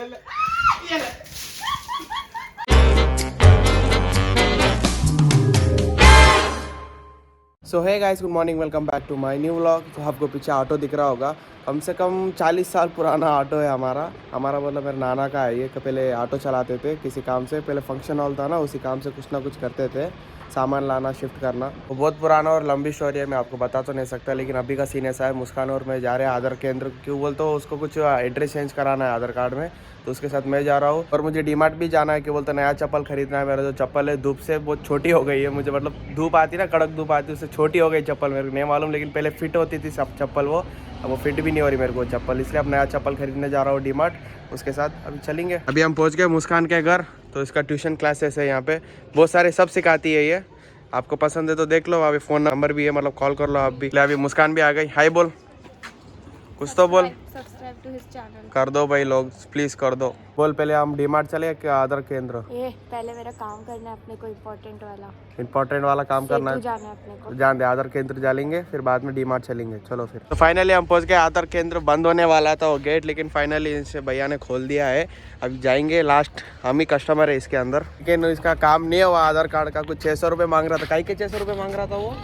So hi guys, good morning, welcome back to my new vlog. तो आपको पीछे auto दिख रहा होगा, कम से कम 40 साल पुराना ऑटो है हमारा मतलब मेरे नाना का है ये। पहले ऑटो चलाते थे किसी काम से, पहले फंक्शन हॉल था ना, उसी काम से कुछ ना कुछ करते थे, सामान लाना शिफ्ट करना। वो बहुत पुराना और लंबी स्टोरी है, मैं आपको बता तो नहीं सकता, लेकिन अभी का सीन ऐसा है, मुस्कान और मैं जा रहे हैं आधार केंद्र। क्यों बोलते हो, उसको कुछ एड्रेस चेंज कराना है आधार कार्ड में, तो उसके साथ मैं जा रहा हूँ। और मुझे डीमार्ट भी जाना है, क्यों बोलते नया चप्पल खरीदना है। मेरा जो चप्पल है धूप से बहुत छोटी हो गई है, मुझे मतलब धूप आती ना, कड़क धूप आती है, उससे छोटी हो गई चप्पल। मेरे को नहीं मालूम, लेकिन पहले फिट होती थी सब चप्पल वो, अब वो फिट भी नहीं हो रही मेरे को चप्पल, इसलिए अब नया चप्पल खरीदने जा रहा हूँ डीमार्ट। उसके साथ अभी चलेंगे। अभी हम पहुँच गए मुस्कान के घर, तो इसका ट्यूशन क्लासेस है यहाँ पे, बहुत सारे सब सिखाती है ये। आपको पसंद है तो देख लो, अभी फ़ोन नंबर भी है, मतलब कॉल कर लो आप भी। अभी मुस्कान भी आ गई, हाय बोल, कुछ तो बोल। सब्सक्राइब टू हिज चैनल कर दो भाई लोग, प्लीज कर दो। बोल, पहले हम डीमार्ट चले क्या आधार केंद्र? पहले मेरा काम करना है अपने को, इम्पोर्टेंट वाला काम करना है, जाना है अपने को। जान दे, आधार केंद्र जाएंगे, फिर बाद में डीमार्ट चलेंगे। चलो फिर। तो फाइनली हम पहुंच गए आधार केंद्र। बंद होने वाला था वो गेट, लेकिन फाइनली इनसे भैया ने खोल दिया है। अभी जाएंगे, लास्ट हम ही कस्टमर है इसके अंदर, लेकिन इसका काम नहीं हुआ। आधार कार्ड का कुछ 600 रुपये मांग रहा था। कहीं के 600 रुपये मांग रहा था वो?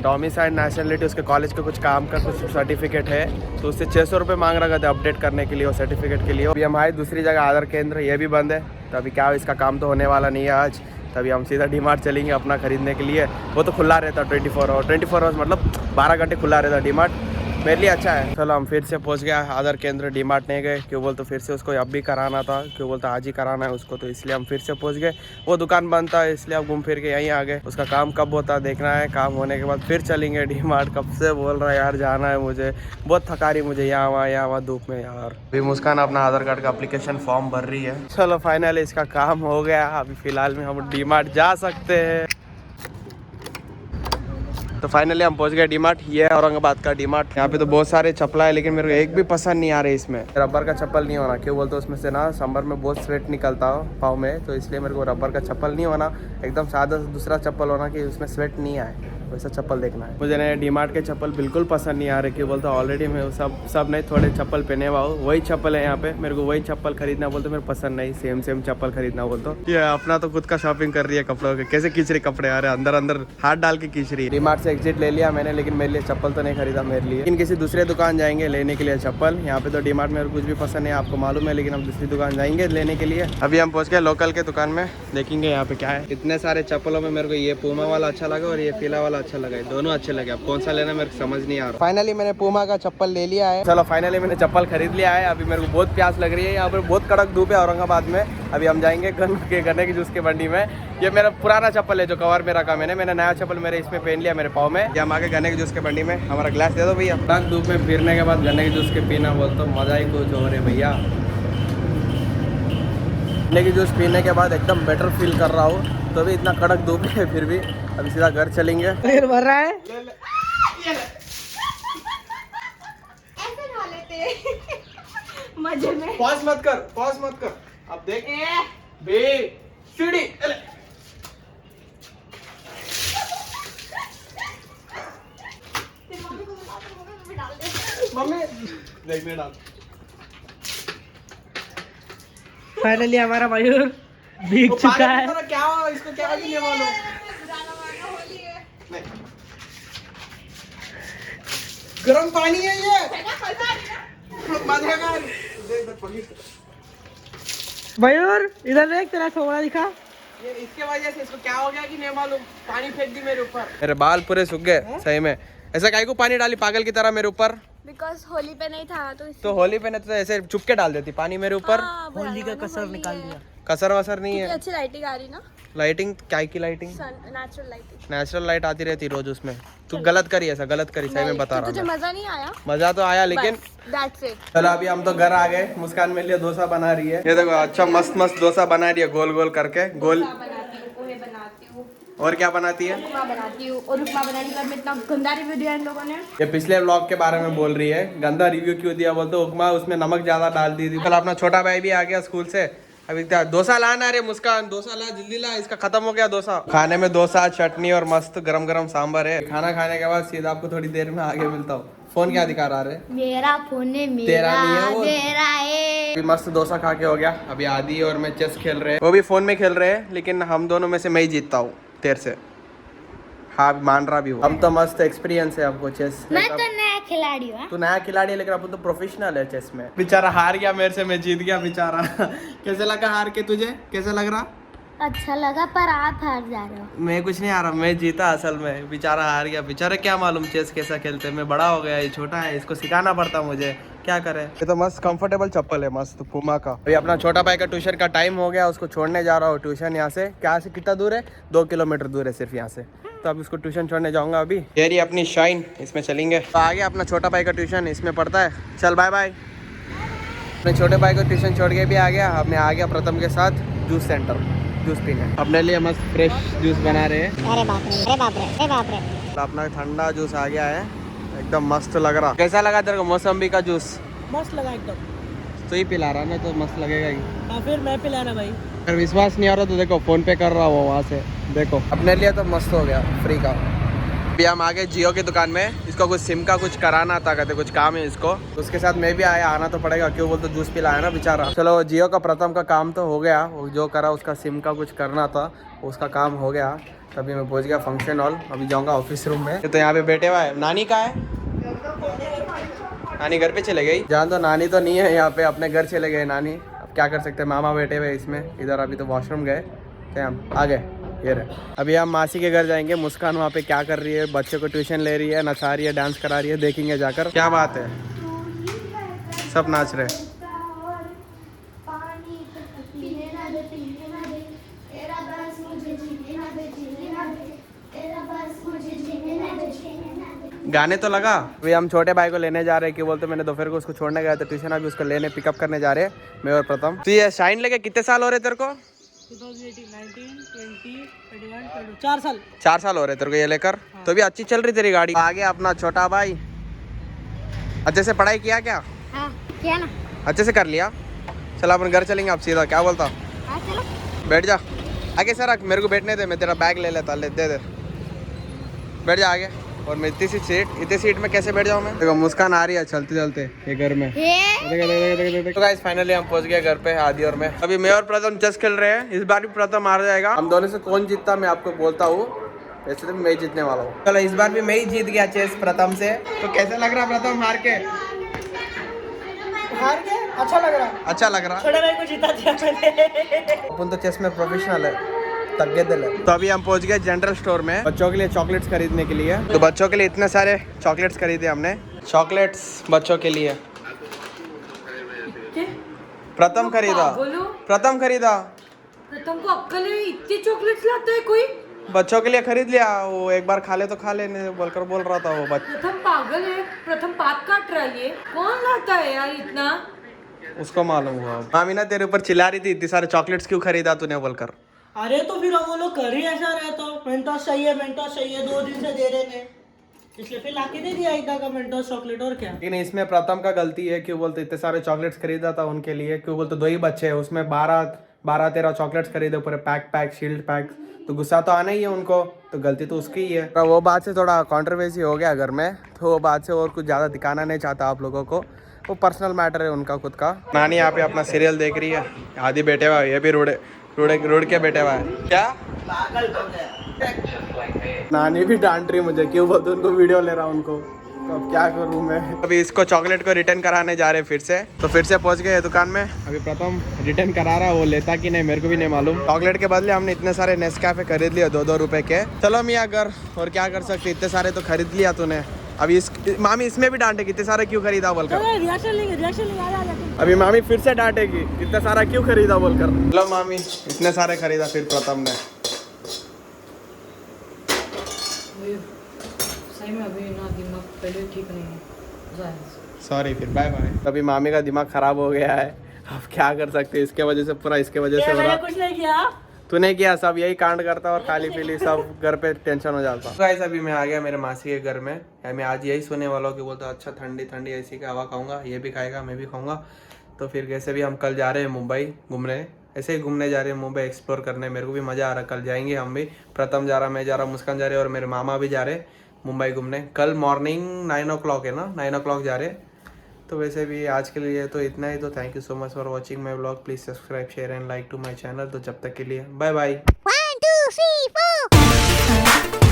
डोमिसाइल नेशनलिटी, उसके कॉलेज के कुछ काम का कुछ सर्टिफिकेट है, तो उससे 600 रुपये मांग रहा था अपडेट करने के लिए और सर्टिफिकेट के लिए। अभी हम आए दूसरी जगह आधार केंद्र, ये भी बंद है, तो अभी क्या इसका काम तो होने वाला नहीं है आज। तभी हम सीधा डीमार्ट चलेंगे अपना खरीदने के लिए। वो तो खुला रहता 24 आवर्स, मतलब 12 घंटे खुला रहता डीमार्ट, मेरे लिए अच्छा है। चलो हम फिर से पहुंच गया आधार केंद्र, डीमार्ट नहीं गए, क्यों बोलते फिर से उसको अब भी कराना था, क्यों बोलते आज ही कराना है उसको, तो इसलिए हम फिर से पहुंच गए। वो दुकान बंद था, इसलिए अब घूम फिर के यहीं आ गए। उसका काम कब होता है देखना है, काम होने के बाद फिर चलेंगे डीमार्ट। कब से बोल रहा है यार जाना है मुझे, बहुत थका रही मुझे यहाँ वहाँ धूप में यार। अभी मुस्कान अपना आधार कार्ड का अप्लीकेशन फॉर्म भर रही है। चलो फाइनली इसका काम हो गया, अभी फिलहाल में हम डीमार्ट जा सकते हैं। तो फाइनली हम पहुंच गए डीमार्ट, ये है औरंगाबाद का डीमार्ट। यहाँ पे तो बहुत सारे चप्पल है, लेकिन मेरे को एक भी पसंद नहीं आ रही इसमें। रबर का चप्पल नहीं होना, क्यों बोलते उसमें से ना समर में बहुत स्वेट निकलता हो पाँव में, तो इसलिए मेरे को रबर का चप्पल नहीं होना, एकदम सादा दूसरा चप्पल होना कि उसमें स्वेट नहीं आए, वैसा चप्पल देखना है मुझे। नए डीमार्ट के चप्पल बिल्कुल पसंद नहीं आ रहे, क्यों बोलते ऑलरेडी मैं सब नहीं थोड़े चप्पल पहने हुआ हूँ, वही चप्पल है यहाँ पे, मेरे को वही चप्पल खरीदना बोलते मेरे पसंद नहीं, सेम चप्पल खरीदना बोलते। ये अपना तो खुद का शॉपिंग कर रही है कपड़ों के, कैसे खींच रही कपड़े आ रहे अंदर हाथ डाल के खींच रही। डीमार्ट से एग्जिट ले लिया मैंने, लेकिन मेरे लिए चप्पल तो नहीं खरीदा मेरे लिए, लेकिन किसी दूसरे दुकान जाएंगे लेने के लिए चप्पल। यहाँ पे तो डीमार्ट में कुछ भी पसंद नहीं, आपको मालूम है, लेकिन हम दूसरी दुकान जाएंगे लेने के लिए। अभी हम पहुंच गए लोकल के दुकान में, देखेंगे यहाँ पे क्या है। इतने सारे चप्पलों में मेरे को ये पूमा वाला अच्छा लगा और ये पीला वाला अच्छा लगा, दोनों अच्छे लगे, अब कौन सा लेना मेरे को समझ नहीं आ रहा। फाइनली मैंने पूमा का चप्पल ले लिया है। चलो फाइनली मैंने चप्पल खरीद लिया है। अभी मेरे को बहुत प्यास लग रही है, यहाँ पर बहुत कड़क धूप है औरंगाबाद में। अभी हम जाएंगे गन्ने की जूस की मंडी में। ये मेरा पुराना चप्पल है जो कवर में रखा मैंने नया चप्पल मेरे इसमें पहन लिया मेरे पाँव में। ये हम आगे गन्ने की जूस की मंडी में। हमारा ग्लास दे दो भैया। कड़क धूप में फिरने के बाद गन्ने की जूस के पीना बोल तो मजा ही कुछ हो रहा है भैया। गन्ने की जूस पीने के बाद एकदम बेटर फील कर रहा हूँ, तो भी इतना कड़क धूप है फिर भी। अभी सीधा घर चलेंगे। भर रहा है मजे में। पॉज मत कर अब देख बे सीढ़ी। मम्मी देखने डाल। फाइनली हमारा मयूर भीग चुका है। क्या हुआ इसको, क्या नहीं मालूम। गरम पानी है ये, मयूर इधर देख, तेरा छोड़ा दिखा। ये इसके वजह से इसको क्या हो गया कि नहीं मालूम, पानी फेंक दी मेरे ऊपर। मेरे बाल पूरे सूख गए सही में। ऐसा काहे को पानी डाली पागल की तरह मेरे ऊपर? बिकॉज होली पे नहीं था तो होली पे नहीं तो ऐसे चुपके डाल देती पानी मेरे ऊपर। होली का कसर निकाल दिया। कसर वसर नहीं है। अच्छी लाइटिंग आ रही ना। लाइटिंग क्या की लाइटिंग? नेचुरल लाइट आती रहती रोज उसमें। तू गलत करी, ऐसा गलत करी, सही में बता रहा हूँ। मजा नहीं आया? मजा तो आया, लेकिन चलो अभी हम तो घर आ गए। मुस्कान मेरे लिए डोसा बना रही है, ये देखो अच्छा मस्त डोसा बना रही है, गोल गोल करके। गोल और क्या बनाती है? बनाती हूँ और उपमा बनाने का इतना गंदा रिव्यू दिया इन लोगों ने। ये पिछले व्लॉग के बारे में बोल रही है, गंदा रिव्यू क्यों दिया बोलते उपमा उसमें नमक ज्यादा डाल दी थी। कल अपना छोटा भाई भी आ गया स्कूल से, अभी क्या डोसा लाना रे मुस्कान, डोसा ला जल्दी ला, इसका खत्म हो गया डोसा। खाने में डोसा चटनी और मस्त गरम गरम सांभर है। खाना खाने के बाद सीधा आपको थोड़ी देर में आगे मिलता हूँ। फोन क्या दिखा रहा है? मेरा फोन है, तेरा नहीं है वो। मेरा है। अभी मस्त डोसा खा के हो गया। अभी आदि और मैं चेस खेल रहे हैं, वो भी फोन में खेल रहे हैं, लेकिन हम दोनों में से मैं ही जीतता हूँ तेरे से। हाँ मान रहा भी हूँ, हम तो मस्त एक्सपीरियंस है हमको चेस। मैं तो नया खिलाड़ी हूँ। तू नया खिलाड़ी है, लेकिन अपन तो प्रोफेशनल है चेस में। बेचारा हार गया मेरे से, मैं जीत गया बेचारा। कैसे लगा हार के तुझे, कैसे लग रहा? अच्छा लगा, पर आप हार जा रहे हो। मैं कुछ नहीं हारा, मैं जीता असल में, बेचारा हार गया। बेचारे क्या मालूम चेस कैसा खेलते, मैं बड़ा हो गया, ये छोटा है, इसको सिखाना पड़ता मुझे, क्या करे। ये तो मस्त कंफर्टेबल चप्पल है, मस्त पूमा का। अभी अपना छोटा भाई का ट्यूशन का टाइम हो गया, उसको छोड़ने जा रहा हूँ ट्यूशन। यहाँ से क्या से कितना दूर है? 2 किलोमीटर दूर है सिर्फ यहाँ से। तो अब उसको ट्यूशन छोड़ने जाऊंगा। अभी ये रही अपनी शाइन, इसमें चलेंगे। तो आगे अपना छोटा भाई का ट्यूशन इसमें पढ़ता है। चल बाय बाय। अपने छोटे भाई को ट्यूशन छोड़ के भी आ गया। अब मैं आ गया प्रथम के साथ जूस सेंटर, जूस पीने। अपने लिए मस्त फ्रेश जूस बना रहे हैं। अरे बाप रे, अरे बाप रे, अरे बाप रे। अपना ठंडा जूस आ गया है, एकदम मस्त लग रहा। कैसा लगा तेरे को मौसम्बी का जूस? मस्त लगा एकदम। तो ही पिला रहा ना, तो मस्त लगेगा ही। हाँ फिर मैं पिलाना भाई। अगर विश्वास नहीं आ रहा तो देखो, फोन पे कर रहा हो वहाँ से, देखो। अपने लिए तो मस्त हो गया फ्री का। अभी हम आ गए जियो की दुकान में। इसको कुछ सिम का कुछ कराना था, कहते कुछ काम है इसको। उसके साथ मैं भी आया, आना तो पड़ेगा, क्यों बोल तो जूस पिलाया ना बेचारा। चलो जियो का प्रथम का काम तो हो गया, वो जो करा उसका सिम का कुछ करना था, उसका काम हो गया। तभी मैं पहुंच गया फंक्शन हॉल। अभी जाऊंगा ऑफिस रूम में। तो यहाँ पे बैठे हुआ है। नानी कहाँ है? नानी घर पे चले गई। जान तो नानी तो नहीं है यहाँ पे, अपने घर चले गए नानी। अब क्या कर सकते हैं, मामा बैठे हुए इसमें इधर। अभी तो वॉशरूम गए थे, हम आ गए। ये रहे। अभी हम मासी के घर जाएंगे। मुस्कान वहाँ पे क्या कर रही है, बच्चों को ट्यूशन ले रही है, नचा रही है, डांस करा रही है, देखेंगे जाकर क्या बात है। सब नाच रहे। गाने तो लगा। अभी हम छोटे भाई को लेने जा रहे हैं, कि बोलते मैंने दोपहर को उसको छोड़ने गया था ट्यूशन, अभी उसको लेने पिकअप करने जा रहे हैं मैं और प्रथम। तो ये शाइन लेके कितने साल हो रहे तेरे को? 2018, 19, 20, 21, 22, 4 साल। 4 साल हो रहे तेरे को ये लेकर। हाँ। तो भी अच्छी चल रही तेरी गाड़ी। आगे अपना छोटा भाई अच्छे से पढ़ाई किया क्या? हाँ किया ना। अच्छे से कर लिया। चल अपन घर चलेंगे आप सीधा, क्या बोलता? हाँ चलो। बैठ जा आगे सर, मेरे को बैठने दे, मैं तेरा बैग ले लेता। ले दे दे, बैठ जा आगे। और मैं इतनी सीट में कैसे बैठ जाऊँ मैं? देखो मुस्कान आ रही है चलते चलते ये घर में। तो गाइस फाइनली हम पहुंच गए घर पे, आदि और मैं। अभी मैं और प्रथम चेस खेल रहे हैं। इस बार भी प्रथम हार जाएगा। हम दोनों से कौन जीतता मैं आपको बोलता हूँ। वैसे तो मैं जीतने वाला हूँ। चलो इस बार भी मैं ही जीत गया चेस प्रथम से। तो कैसा लग रहा प्रथम हार के? अच्छा लग रहा। अच्छा लग रहा। छोटे भाई को जीता दिया मैंने। अपन तो चेस में प्रोफेशनल है, तगड़े दिल है। तो अभी हम पहुंच गए जनरल स्टोर में बच्चों के लिए चॉकलेट्स खरीदने के लिए। तो बच्चों के लिए इतने सारे चॉकलेट्स खरीदे हमने। चॉकलेट्स बच्चों के लिए प्रथम खरीदा। प्रथम खरीदा। प्रथम को अक्कल है, इतने चॉकलेट्स लाता है कोई? बच्चों के लिए खरीद लिया। वो एक बार खा ले तो खा लेने बोलकर बोल रहा था वो बच्चा। प्रथम पागल है, प्रथम पात काट रहा है। ये कौन लाता है यार इतना? उसको मालूम हुआ। मामी ना तेरे ऊपर चिल्ला रही थी, इतने सारे चॉकलेट्स क्यों खरीदा तूने बोलकर। अरे तो फिर वो लोग कर ही ऐसा रहता। मेंटोस चाहिए, मेंटोस चाहिए, 2 दिन से दे रहे थे, इसलिए फिर लाके दे दिया इतना का मेंटोस चॉकलेट। और क्या। लेकिन इसमें प्रथम का गलती है, क्यों बोलते इतने सारे चॉकलेट्स खरीदा था उनके लिए। क्यों बोलते 2 ही बच्चे हैं, उसमें 12-13 चॉकलेट्स खरीदे पूरे पैक शील्ड पैक। तो गुस्सा तो आना ही है उनको, तो गलती तो उसकी ही है। तो वो बात से थोड़ा कंट्रोवर्सी हो गया घर में, तो वो बात से और कुछ ज़्यादा दिखाना नहीं चाहता आप लोगों को। वो पर्सनल मैटर है उनका खुद का। नानी यहाँ पे अपना सीरियल देख रही है, आदि बैठे हुआ है, ये भी रुड़ के बैठे हुआ है। क्या नानी भी डांट रही मुझे, क्यों बोलते उनको वीडियो ले रहा हूँ उनको। तो अब क्या करूँ मैं। अभी इसको चॉकलेट को रिटर्न कराने जा रहे हैं फिर से। तो फिर से पहुंच गए दुकान में। अभी प्रथम रिटर्न करा रहा है, वो लेता कि नहीं मेरे को भी नहीं मालूम। चॉकलेट के बदले हमने इतने सारे नेस्कैफे खरीद लिए 2-2 रुपए के। चलो मियाँ घर, और क्या कर सकते, इतने सारे तो खरीद लिया तूने। अभी मामी इसमें भी डांटेगी, इतने सारा क्यों खरीदा बोलकर। रिएक्शन लेंगे। अभी मामी फिर से डांटेगी, इतना सारा क्यों खरीदा बोलकर। चलो मामी, इतने सारे खरीदा फिर प्रथम ने। सही में अभी ना दिमाग पहले ठीक नहीं है। सॉरी फिर बाय बाय। अभी मामी का दिमाग खराब हो गया है, अब क्या कर सकते हैं। इसके वजह से पूरा, इसके वजह से मैंने कुछ नहीं किया। तूने किया, सब यही कांड करता और खाली पीली सब घर पे टेंशन हो जाता। तो गाइस अभी मैं आ गया मेरे मासी के घर में। मैं आज यही सोने वाला हूँ कि बोलता अच्छा ठंडी ठंडी ऐसी का हवा खाऊंगा, ये भी खाएगा मैं भी खाऊंगा। तो फिर कैसे भी हम कल जा रहे हैं मुंबई घूमने, ऐसे ही घूमने जा रहे हैं मुंबई एक्सप्लोर करने। मेरे को भी मज़ा आ रहा है, कल जाएंगे हम भी। प्रथम जा रहा, मैं जा रहा, मुस्कान जा रहे और मेरे मामा भी जा रहे मुंबई घूमने। कल मॉर्निंग 9 o'clock है ना, 9 o'clock जा रहे। तो वैसे भी आज के लिए तो इतना ही। तो thank you so much for watching my blog. Please subscribe share and like to my channel. तो जब तक के लिए बाय बाय। 1 2 3 4